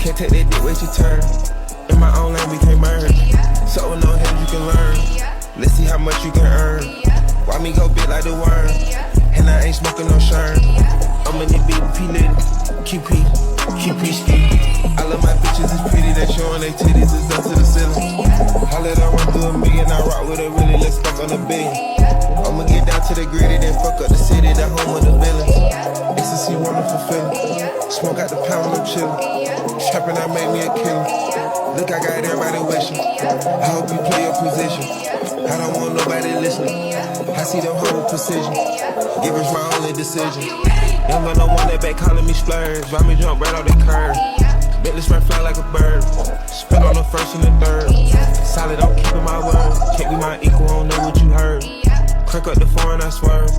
Can't take that dick, wait your turn. In my own lane, we can't merge. So with no help, you can learn. Let's see how much you can earn. Why me go big like the worm? And I ain't smoking no shirt. I'm in the BBP lit. QP ski. I love my bitches, it's pretty. They showing they titties, it's up to the ceiling. I let her run through a million. I rock with her really, let's fuck on a billion. I'ma get down to the gritty, then fuck up the city, the home of the villains. Ecstasy, wonderful feeling. Smoke out the pound, I'm chillin'. Trappin', I make me a killer. Look, I got everybody wishing. I hope you play your position. I don't want nobody listening. I see them hold with precision. Give us my only decision. Young but no one that back calling me splurge. Ride me jump right off the curb. Bentley spread fly like a bird. Spit on the first and the third. Solid, I'm keeping my word. Can't be my equal, I don't know what you heard. Crack up the foreign, I swerve.